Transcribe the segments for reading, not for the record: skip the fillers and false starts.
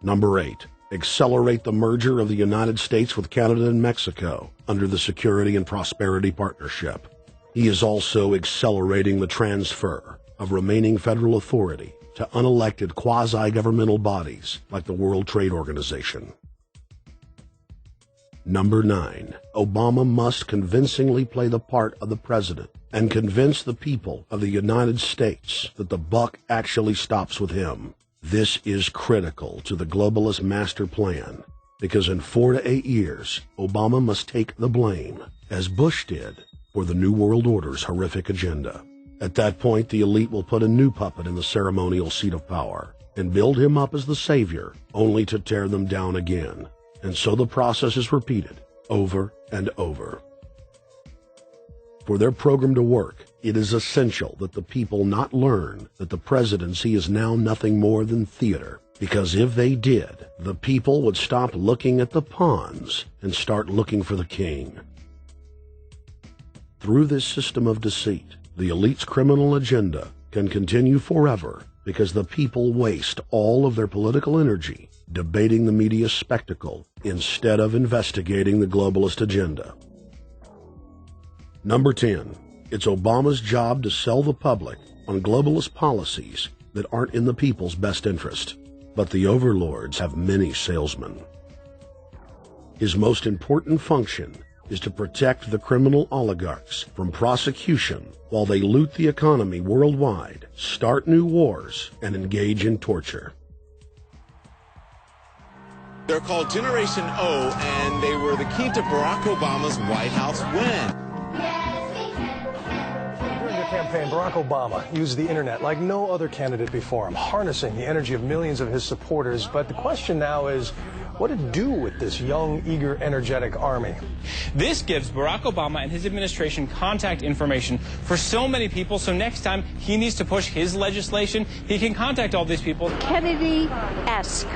Number 8. Accelerate the merger of the United States with Canada and Mexico under the Security and Prosperity Partnership. He is also accelerating the transfer of remaining federal authority to unelected quasi-governmental bodies like the World Trade Organization. Number 9. Obama must convincingly play the part of the president and convince the people of the United States that the buck actually stops with him. This is critical to the globalist master plan because in 4 to 8 years, Obama must take the blame, as Bush did, for the New World Order's horrific agenda. At that point, the elite will put a new puppet in the ceremonial seat of power and build him up as the savior, only to tear them down again. And so the process is repeated over and over. For their program to work, it is essential that the people not learn that the presidency is now nothing more than theater, because if they did, the people would stop looking at the pawns and start looking for the king. Through this system of deceit, the elite's criminal agenda can continue forever because the people waste all of their political energy debating the media spectacle instead of investigating the globalist agenda. Number 10. It's Obama's job to sell the public on globalist policies that aren't in the people's best interest. But the overlords have many salesmen. His most important function is to protect the criminal oligarchs from prosecution while they loot the economy worldwide, start new wars, and engage in torture. They're called Generation O, and they were the key to Barack Obama's White House win. During the campaign, Barack Obama used the internet like no other candidate before him, harnessing the energy of millions of his supporters. But the question now is, what to do with this young, eager, energetic army? This gives Barack Obama and his administration contact information for so many people, so next time he needs to push his legislation, he can contact all these people. Kennedy-esque.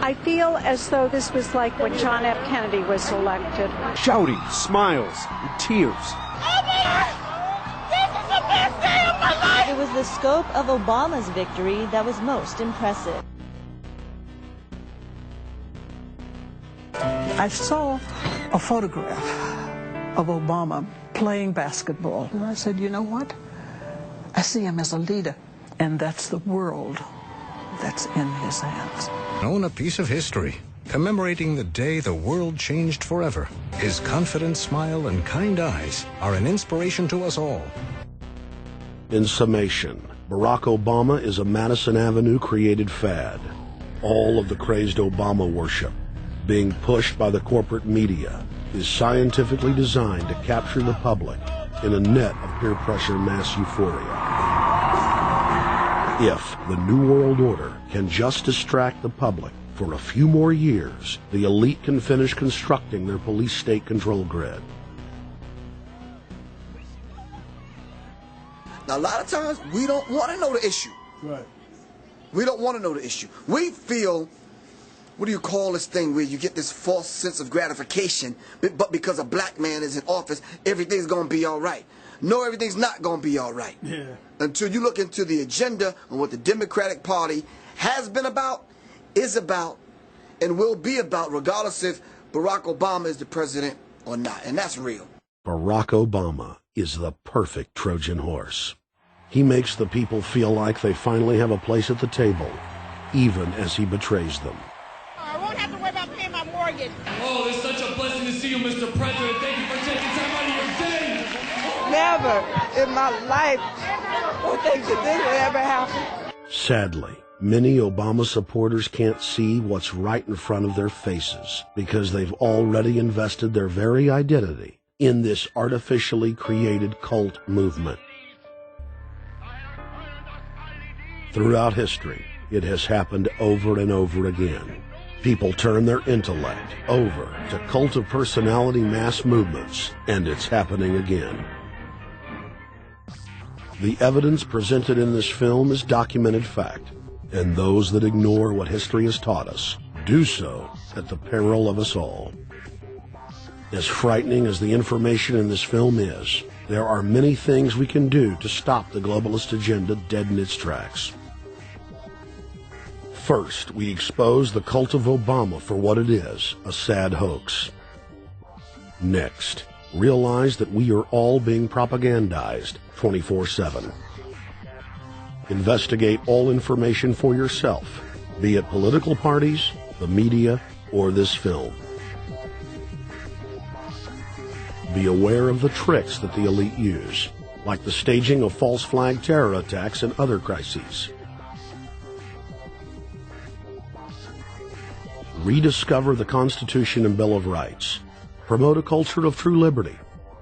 I feel as though this was like when John F. Kennedy was elected. Shouting, smiles, and tears. This is the best day of my life! It was the scope of Obama's victory that was most impressive. I saw a photograph of Obama playing basketball, and I said, you know what? I see him as a leader, and that's the world that's in his hands. Own a piece of history, commemorating the day the world changed forever. His confident smile and kind eyes are an inspiration to us all. In summation, Barack Obama is a Madison Avenue created fad. All of the crazed Obama worship, being pushed by the corporate media, is scientifically designed to capture the public in a net of peer pressure mass euphoria. If the New World Order can just distract the public for a few more years, the elite can finish constructing their police state control grid. Now, a lot of times, we don't want to know the issue. Right. We don't want to know the issue. We feel, what do you call this thing where you get this false sense of gratification, but because a black man is in office, everything's going to be all right. No, everything's not going to be all right. Yeah. Until you look into the agenda and what the Democratic Party has been about, is about, and will be about, regardless if Barack Obama is the president or not. And that's real. Barack Obama is the perfect Trojan horse. He makes the people feel like they finally have a place at the table, even as he betrays them. I won't have to worry about paying my mortgage. Oh, it's such a blessing to see you, Mr. President. Thank you for taking time out of your day. Never in my life would think that this would ever happen. Sadly, many Obama supporters can't see what's right in front of their faces because they've already invested their very identity in this artificially created cult movement. Throughout history, it has happened over and over again. People turn their intellect over to cult of personality mass movements, and it's happening again. The evidence presented in this film is documented fact, and those that ignore what history has taught us do so at the peril of us all. As frightening as the information in this film is, there are many things we can do to stop the globalist agenda dead in its tracks. First, we expose the cult of Obama for what it is, a sad hoax. Next, realize that we are all being propagandized 24/7. Investigate all information for yourself, be it political parties, the media, or this film. Be aware of the tricks that the elite use, like the staging of false flag terror attacks and other crises. Rediscover the Constitution and Bill of Rights. Promote a culture of true liberty.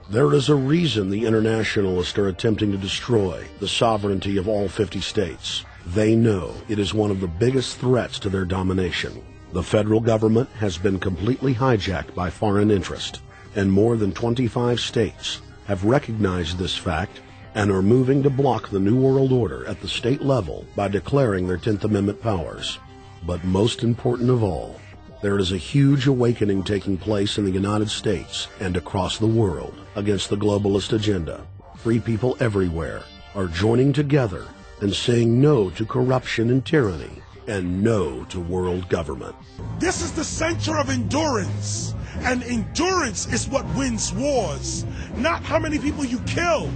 There is a reason the internationalists are attempting to destroy the sovereignty of all 50 states. They know it is one of the biggest threats to their domination. The federal government has been completely hijacked by foreign interest, and more than 25 states have recognized this fact and are moving to block the New World Order at the state level by declaring their 10th Amendment powers. But most important of all, there is a huge awakening taking place in the United States and across the world against the globalist agenda. Free people everywhere are joining together and saying no to corruption and tyranny and no to world government. This is the center of endurance, and endurance is what wins wars. Not how many people you kill,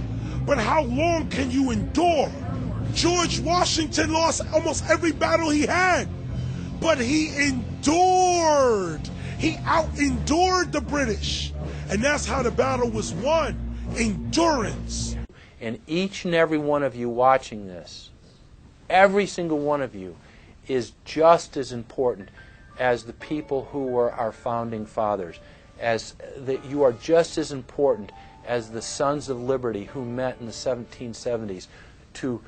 but how long can you endure. George Washington lost almost every battle he had, but he endured. He out-endured the British. And that's how the battle was won. Endurance. And each and every one of you watching this, every single one of you, is just as important as the people who were our founding fathers. As that you are just as important as the Sons of Liberty who met in the 1770s to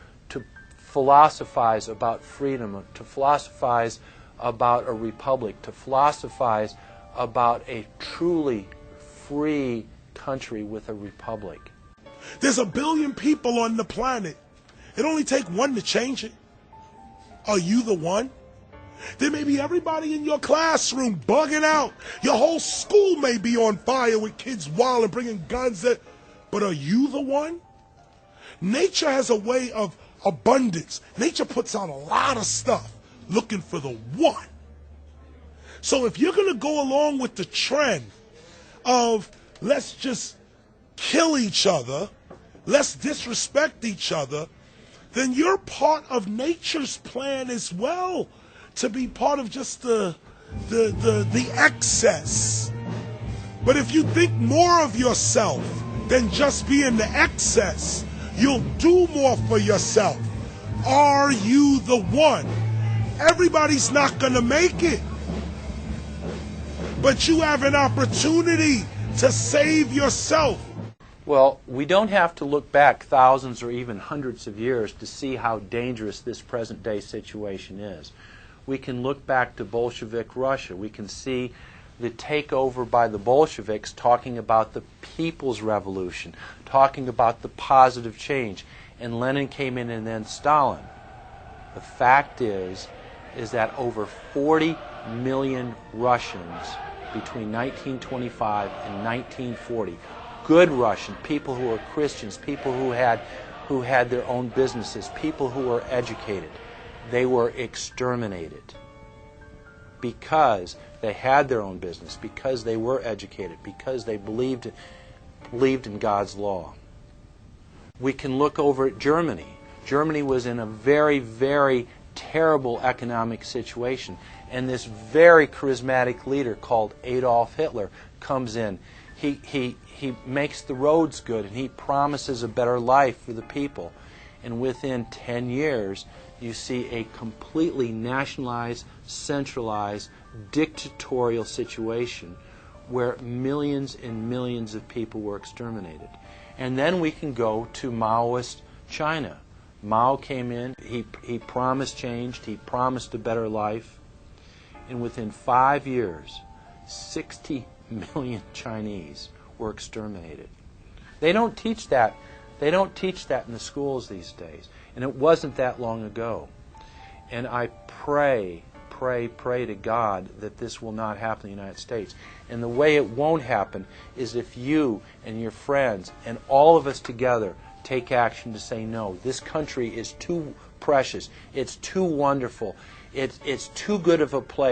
philosophize about freedom, to philosophize about a republic, to philosophize about a truly free country with a republic. There's 1 billion people on the planet. It only takes one to change it. Are you the one? There may be everybody in your classroom bugging out. Your whole school may be on fire with kids wild and bringing guns in. But are you the one? Nature has a way of abundance. Nature puts out a lot of stuff looking for the one. So if you're going to go along with the trend of let's just kill each other, let's disrespect each other, then you're part of nature's plan as well, to be part of just the excess. But if you think more of yourself than just being the excess, you'll do more for yourself. Are you the one? Everybody's not going to make it. But you have an opportunity to save yourself. Well, we don't have to look back thousands or even hundreds of years to see how dangerous this present-day situation is. We can look back to Bolshevik Russia. We can see the takeover by the Bolsheviks talking about the people's revolution, talking about the positive change. And Lenin came in and then Stalin. The fact is that over 40 million Russians between 1925 and 1940, good Russian, people who were Christians, people who had their own businesses, people who were educated, they were exterminated because they had their own business, because they were educated, because they believed in God's law. We can look over at Germany. Germany was in a very, very terrible economic situation, and this very charismatic leader called Adolf Hitler comes in. He makes the roads good, and he promises a better life for the people. And within 10 years, you see a completely nationalized, centralized, dictatorial situation where millions and millions of people were exterminated. And then we can go to Maoist China. Mao came in, he promised change, he promised a better life, and within 5 years, 60 million Chinese were exterminated. They don't teach that. They don't teach that in the schools these days. And it wasn't that long ago. And I pray to God that this will not happen in the United States. And the way it won't happen is if you and your friends and all of us together take action to say no. This country is too precious. It's too wonderful. It's too good of a place.